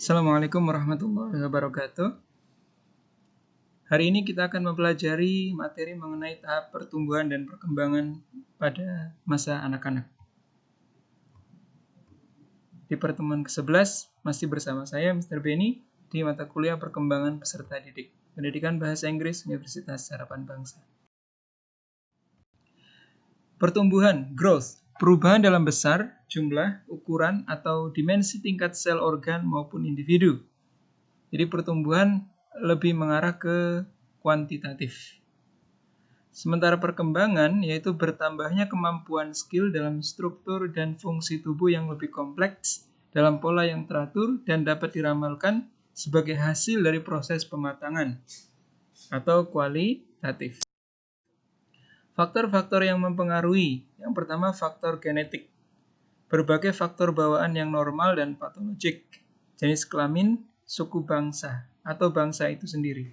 Assalamualaikum warahmatullahi wabarakatuh. Hari ini kita akan mempelajari materi mengenai tahap pertumbuhan dan perkembangan pada masa anak-anak. Di pertemuan ke-11 masih bersama saya Mr. Benny di mata kuliah perkembangan peserta didik, Pendidikan Bahasa Inggris Universitas Harapan Bangsa. Pertumbuhan, growth, perubahan dalam besar, jumlah, ukuran, atau dimensi tingkat sel organ maupun individu. Jadi pertumbuhan lebih mengarah ke kuantitatif. Sementara perkembangan yaitu bertambahnya kemampuan skill dalam struktur dan fungsi tubuh yang lebih kompleks dalam pola yang teratur dan dapat diramalkan sebagai hasil dari proses pematangan atau kualitatif. Faktor-faktor yang mempengaruhi. Yang pertama faktor genetik. Berbagai faktor bawaan yang normal dan patologik. Jenis kelamin, suku bangsa atau bangsa itu sendiri.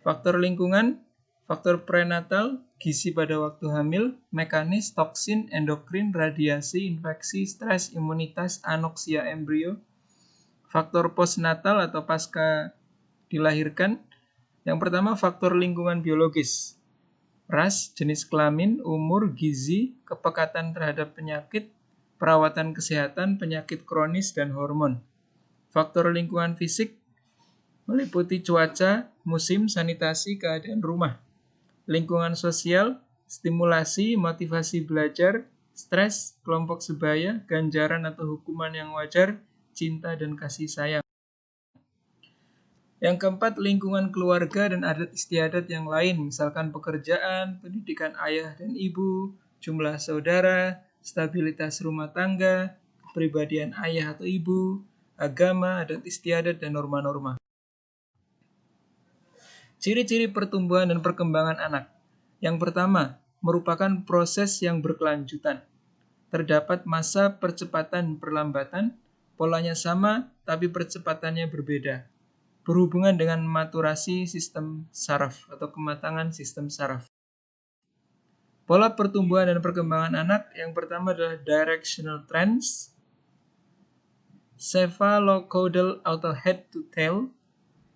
Faktor lingkungan, faktor prenatal, gizi pada waktu hamil, mekanis, toksin, endokrin, radiasi, infeksi, stres, imunitas, anoksia embrio. Faktor postnatal atau pasca dilahirkan. Yang pertama faktor lingkungan biologis. Ras, jenis kelamin, umur, gizi, kepekatan terhadap penyakit, perawatan kesehatan, penyakit kronis, dan hormon. Faktor lingkungan fisik meliputi cuaca, musim, sanitasi, keadaan rumah. Lingkungan sosial, stimulasi, motivasi belajar, stres, kelompok sebaya, ganjaran atau hukuman yang wajar, cinta dan kasih sayang. Yang keempat, lingkungan keluarga dan adat istiadat yang lain, misalkan pekerjaan, pendidikan ayah dan ibu, jumlah saudara, stabilitas rumah tangga, kepribadian ayah atau ibu, agama, adat istiadat, dan norma-norma. Ciri-ciri pertumbuhan dan perkembangan anak. Yang pertama, merupakan proses yang berkelanjutan. Terdapat masa percepatan perlambatan, polanya sama tapi percepatannya berbeda. Berhubungan dengan maturasi sistem saraf atau kematangan sistem saraf. Pola pertumbuhan dan perkembangan anak yang pertama adalah directional trends, cephalocaudal atau head to tail,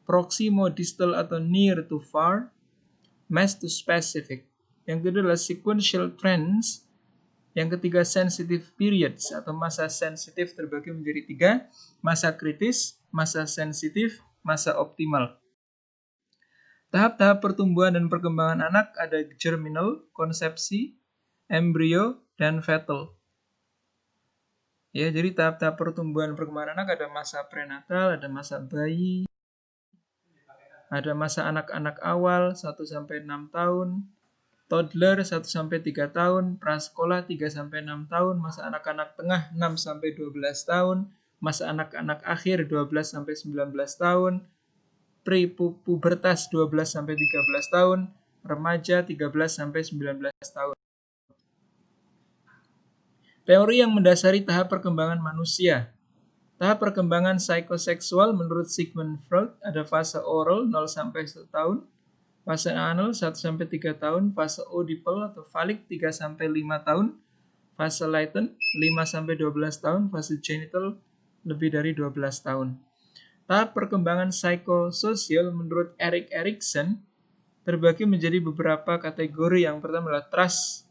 proximo-distal atau near to far, mass to specific. Yang kedua adalah sequential trends. Yang ketiga sensitive periods atau masa sensitif terbagi menjadi 3, masa kritis, masa sensitif, masa optimal. Tahap-tahap pertumbuhan dan perkembangan anak ada germinal, konsepsi, embrio, dan fetal. Ya, jadi tahap-tahap pertumbuhan dan perkembangan anak ada masa prenatal, ada masa bayi, ada masa anak-anak awal 1-6 tahun, toddler 1-3 tahun, prasekolah 3-6 tahun, masa anak-anak tengah 6-12 tahun, masa anak-anak akhir 12-19 tahun, pre-pubertas 12-13 tahun, remaja 13-19 tahun. Teori yang mendasari tahap perkembangan manusia. Tahap perkembangan psikoseksual menurut Sigmund Freud ada fase oral 0-1 tahun, fase anal 1-3 tahun, fase oedipal atau falik 3-5 tahun, fase latent 5-12 tahun, fase genital lebih dari 12 tahun. Tahap perkembangan psikososial menurut Erik Erikson terbagi menjadi beberapa kategori. Yang pertama adalah trust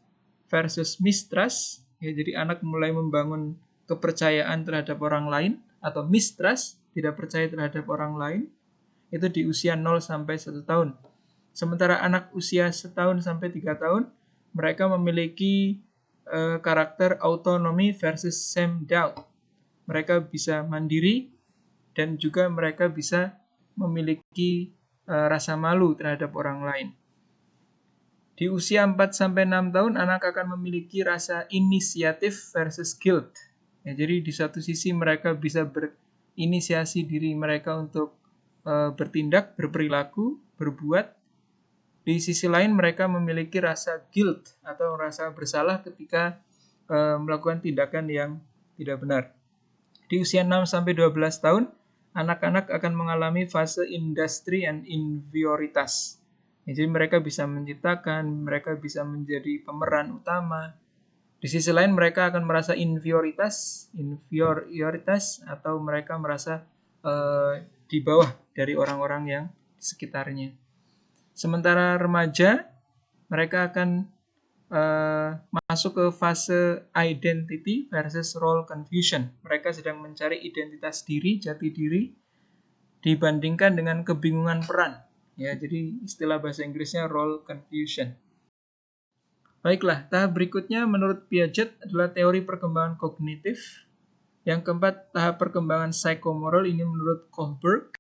versus mistrust. Ya, jadi anak mulai membangun kepercayaan terhadap orang lain atau mistrust, tidak percaya terhadap orang lain. Itu di usia 0-1 tahun. Sementara anak usia 1-3 tahun, mereka memiliki karakter autonomy versus self-doubt. Mereka bisa mandiri dan juga mereka bisa memiliki rasa malu terhadap orang lain. Di usia 4-6 tahun, anak akan memiliki rasa inisiatif versus guilt. Ya, jadi di satu sisi mereka bisa berinisiasi diri mereka untuk bertindak, berperilaku, berbuat. Di sisi lain mereka memiliki rasa guilt atau rasa bersalah ketika melakukan tindakan yang tidak benar. Di usia 6-12 tahun, anak-anak akan mengalami fase industri and invioritas. Jadi mereka bisa menciptakan, mereka bisa menjadi pemeran utama. Di sisi lain mereka akan merasa inferioritas atau mereka merasa di bawah dari orang-orang yang di sekitarnya. Sementara remaja, mereka akan masuk ke fase identity versus role confusion. Mereka sedang mencari identitas diri, jati diri, dibandingkan dengan kebingungan peran. Ya, jadi istilah bahasa Inggrisnya role confusion. Baiklah, tahap berikutnya menurut Piaget adalah teori perkembangan kognitif. Yang keempat, tahap perkembangan psikomoral, ini menurut Kohlberg.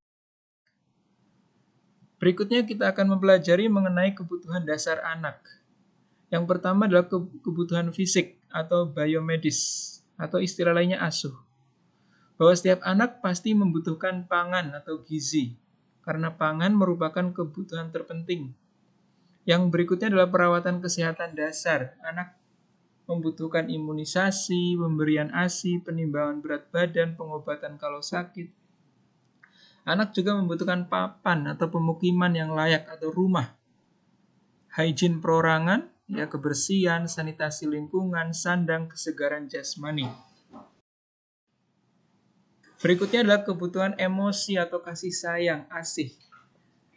Berikutnya kita akan mempelajari mengenai kebutuhan dasar anak. Yang pertama adalah kebutuhan fisik atau biomedis, atau istilah lainnya asuh. Bahwa setiap anak pasti membutuhkan pangan atau gizi, karena pangan merupakan kebutuhan terpenting. Yang berikutnya adalah perawatan kesehatan dasar. Anak membutuhkan imunisasi, pemberian ASI, penimbangan berat badan, pengobatan kalau sakit. Anak juga membutuhkan papan atau pemukiman yang layak atau rumah. Hygiene perorangan, ya kebersihan, sanitasi lingkungan, sandang, kesegaran jasmani. Berikutnya adalah kebutuhan emosi atau kasih sayang, ASIH.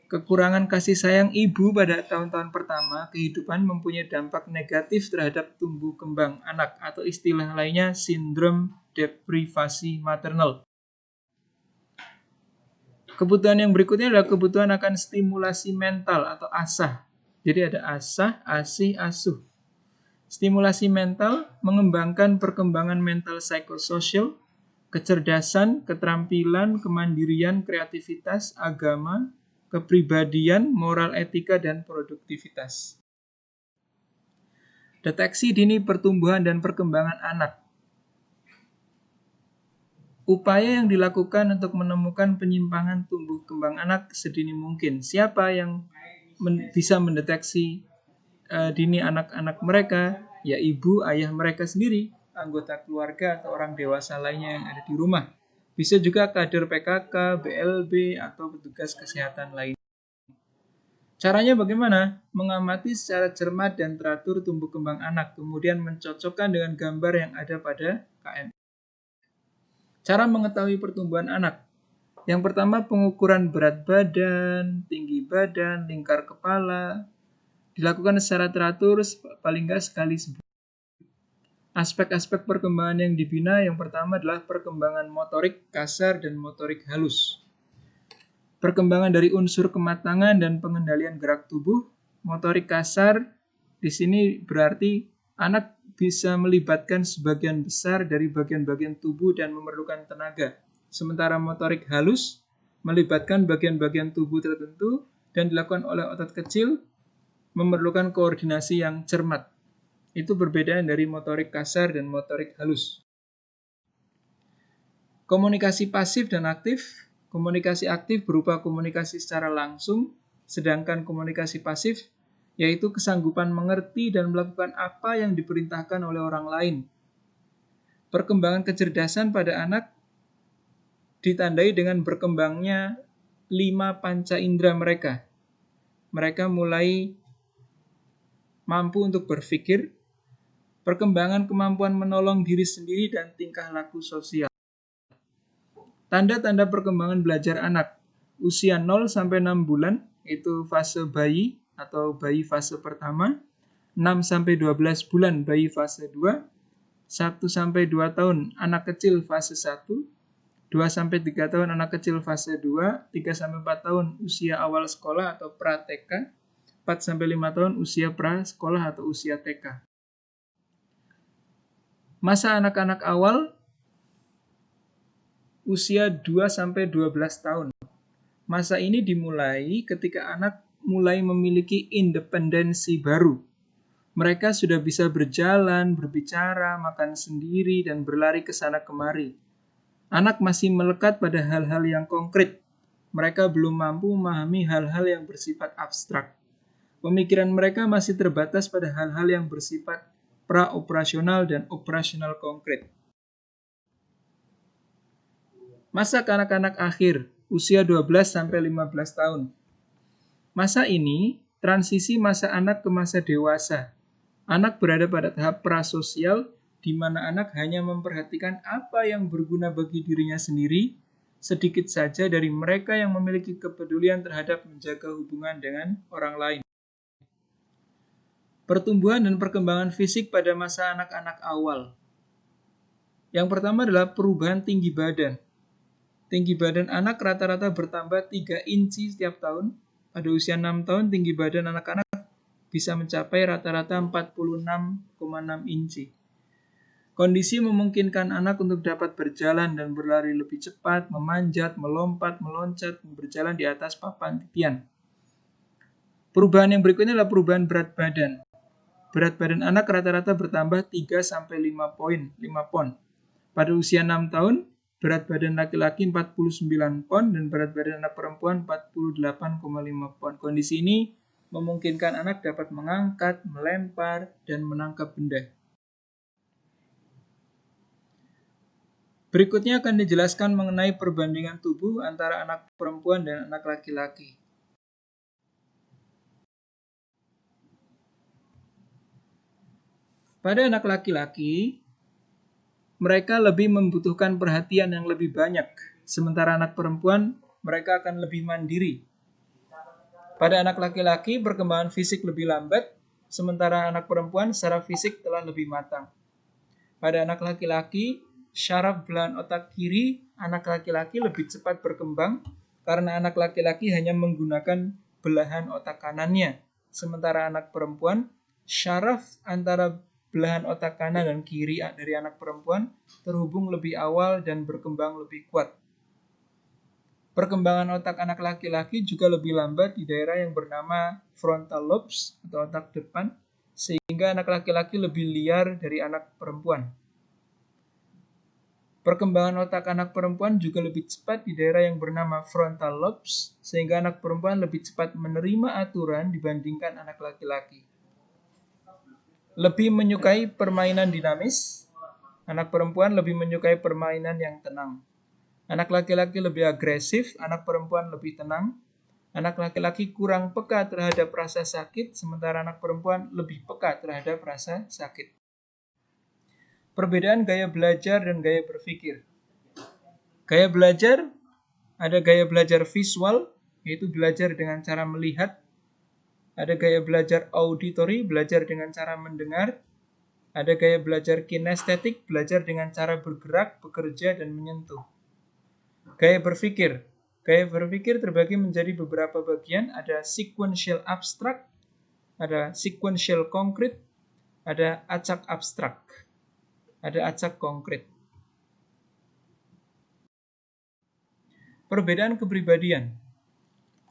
Kekurangan kasih sayang ibu pada tahun-tahun pertama kehidupan mempunyai dampak negatif terhadap tumbuh kembang anak, atau istilah lainnya sindrom deprivasi maternal. Kebutuhan yang berikutnya adalah kebutuhan akan stimulasi mental atau asah. Jadi ada asah, asih, asuh. Stimulasi mental mengembangkan perkembangan mental psikososial, kecerdasan, keterampilan, kemandirian, kreativitas, agama, kepribadian, moral etika, dan produktivitas. Deteksi dini pertumbuhan dan perkembangan anak. Upaya yang dilakukan untuk menemukan penyimpangan tumbuh kembang anak sedini mungkin. Siapa yang bisa mendeteksi dini anak-anak mereka? Ya ibu, ayah mereka sendiri, anggota keluarga atau orang dewasa lainnya yang ada di rumah. Bisa juga kader PKK, BLB, atau petugas kesehatan lain. Caranya bagaimana? Mengamati secara cermat dan teratur tumbuh kembang anak, kemudian mencocokkan dengan gambar yang ada pada KM. Cara mengetahui pertumbuhan anak. Yang pertama, pengukuran berat badan, tinggi badan, lingkar kepala, dilakukan secara teratur paling nggak sekali sebulan. Aspek-aspek perkembangan yang dibina yang pertama adalah perkembangan motorik kasar dan motorik halus. Perkembangan dari unsur kematangan dan pengendalian gerak tubuh. Motorik kasar di sini berarti anak bisa melibatkan sebagian besar dari bagian-bagian tubuh dan memerlukan tenaga. Sementara motorik halus melibatkan bagian-bagian tubuh tertentu dan dilakukan oleh otot kecil, memerlukan koordinasi yang cermat. Itu berbeda dari motorik kasar dan motorik halus. Komunikasi pasif dan aktif. Komunikasi aktif berupa komunikasi secara langsung, sedangkan komunikasi pasif yaitu kesanggupan mengerti dan melakukan apa yang diperintahkan oleh orang lain. Perkembangan kecerdasan pada anak ditandai dengan berkembangnya 5 panca indera mereka. Mereka mulai mampu untuk berpikir, perkembangan kemampuan menolong diri sendiri, dan tingkah laku sosial. Tanda-tanda perkembangan belajar anak. Usia 0-6 bulan, itu fase bayi atau bayi fase pertama. 6-12 bulan, bayi fase 2. 1-2 tahun, anak kecil fase 1. 2-3 tahun, anak kecil fase 2. 3-4 tahun, usia awal sekolah atau pra-TK. 4-5 tahun, usia pra-sekolah atau usia TK. Masa anak-anak awal, usia 2-12 tahun. Masa ini dimulai ketika anak mulai memiliki independensi baru. Mereka sudah bisa berjalan, berbicara, makan sendiri, dan berlari ke sana kemari. Anak masih melekat pada hal-hal yang konkret. Mereka belum mampu memahami hal-hal yang bersifat abstrak. Pemikiran mereka masih terbatas pada hal-hal yang bersifat pra-operasional dan operasional konkret. Masa kanak-kanak akhir, usia 12-15 tahun. Masa ini, transisi masa anak ke masa dewasa. Anak berada pada tahap prasosial, di mana anak hanya memperhatikan apa yang berguna bagi dirinya sendiri sedikit saja dari mereka yang memiliki kepedulian terhadap menjaga hubungan dengan orang lain. Pertumbuhan dan perkembangan fisik pada masa anak-anak awal. Yang pertama adalah perubahan tinggi badan. Tinggi badan anak rata-rata bertambah 3 inci setiap tahun. Pada usia 6 tahun, tinggi badan anak-anak bisa mencapai rata-rata 46,6 inci. Kondisi memungkinkan anak untuk dapat berjalan dan berlari lebih cepat, memanjat, melompat, meloncat, berjalan di atas papan titian. Perubahan yang berikutnya adalah perubahan berat badan. Berat badan anak rata-rata bertambah 3-5 pon. Pada usia 6 tahun, berat badan laki-laki 49 pon dan berat badan anak perempuan 48,5 pon. Kondisi ini memungkinkan anak dapat mengangkat, melempar, dan menangkap benda. Berikutnya akan dijelaskan mengenai perbandingan tubuh antara anak perempuan dan anak laki-laki. Pada anak laki-laki, mereka lebih membutuhkan perhatian yang lebih banyak, sementara anak perempuan mereka akan lebih mandiri. Pada anak laki-laki, perkembangan fisik lebih lambat, sementara anak perempuan secara fisik telah lebih matang. Pada anak laki-laki, syaraf belahan otak kiri anak laki-laki lebih cepat berkembang karena anak laki-laki hanya menggunakan belahan otak kanannya, sementara anak perempuan, syaraf antara belahan otak kanan dan kiri dari anak perempuan terhubung lebih awal dan berkembang lebih kuat. Perkembangan otak anak laki-laki juga lebih lambat di daerah yang bernama frontal lobes atau otak depan, sehingga anak laki-laki lebih liar dari anak perempuan. Perkembangan otak anak perempuan juga lebih cepat di daerah yang bernama frontal lobes, sehingga anak perempuan lebih cepat menerima aturan dibandingkan anak laki-laki. Lebih menyukai permainan dinamis, anak perempuan lebih menyukai permainan yang tenang. Anak laki-laki lebih agresif, anak perempuan lebih tenang. Anak laki-laki kurang peka terhadap rasa sakit, sementara anak perempuan lebih peka terhadap rasa sakit. Perbedaan gaya belajar dan gaya berpikir. Gaya belajar, ada gaya belajar visual, yaitu belajar dengan cara melihat. Ada gaya belajar auditory, belajar dengan cara mendengar. Ada gaya belajar kinestetik, belajar dengan cara bergerak, bekerja, dan menyentuh. Gaya berpikir. Gaya berpikir terbagi menjadi beberapa bagian. Ada sequential abstrak, ada sequential konkret, ada acak abstrak, ada acak konkret. Perbedaan kepribadian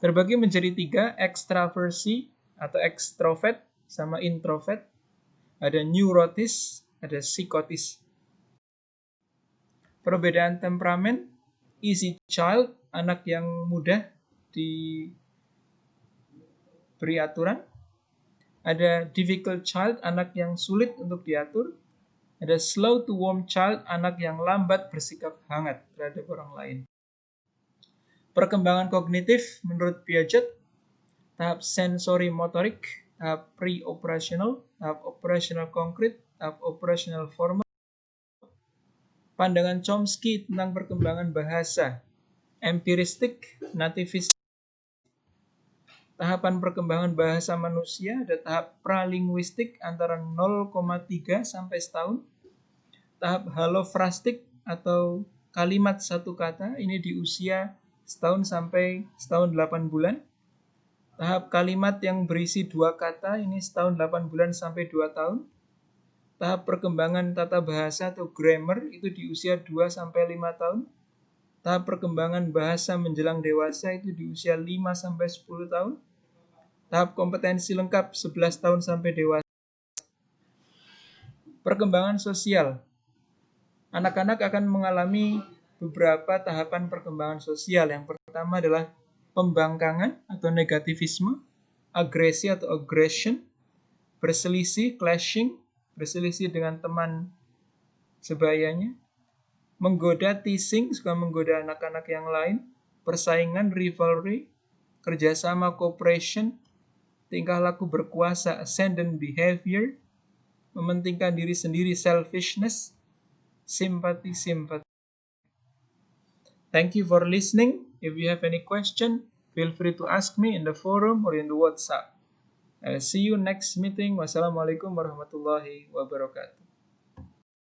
terbagi menjadi 3, ekstraversi atau ekstrovert sama introvert, ada neurotis, ada psikotis. Perbedaan temperamen, easy child, anak yang mudah diberi aturan. Ada difficult child, anak yang sulit untuk diatur. Ada slow to warm child, anak yang lambat bersikap hangat terhadap orang lain. Perkembangan kognitif menurut Piaget, tahap sensori motorik, tahap pre-operational, tahap operational konkret, tahap operational formal. Pandangan Chomsky tentang perkembangan bahasa, empiristik, nativistik. Tahapan perkembangan bahasa manusia, ada tahap pralinguistik antara 0,3 sampai setahun. Tahap halofrastik atau kalimat satu kata, ini di usia setahun sampai setahun 8 bulan. Tahap kalimat yang berisi 2 kata, ini setahun 8 bulan sampai 2 tahun. Tahap perkembangan tata bahasa atau grammar, itu di usia 2 sampai 5 tahun. Tahap perkembangan bahasa menjelang dewasa, itu di usia 5 sampai 10 tahun. Tahap kompetensi lengkap 11 tahun sampai dewasa. Perkembangan sosial. Anak-anak akan mengalami beberapa tahapan perkembangan sosial. Yang pertama adalah pembangkangan atau negativisme, agresi atau aggression, berselisih, clashing, berselisih dengan teman sebayanya, menggoda, teasing, suka menggoda anak-anak yang lain, persaingan, rivalry, kerjasama, cooperation, tingkah laku berkuasa, ascendant behavior, mementingkan diri sendiri, selfishness, simpati. Thank you for listening. If you have any question, feel free to ask me in the forum or in the WhatsApp. I'll see you next meeting. Wassalamualaikum warahmatullahi wabarakatuh.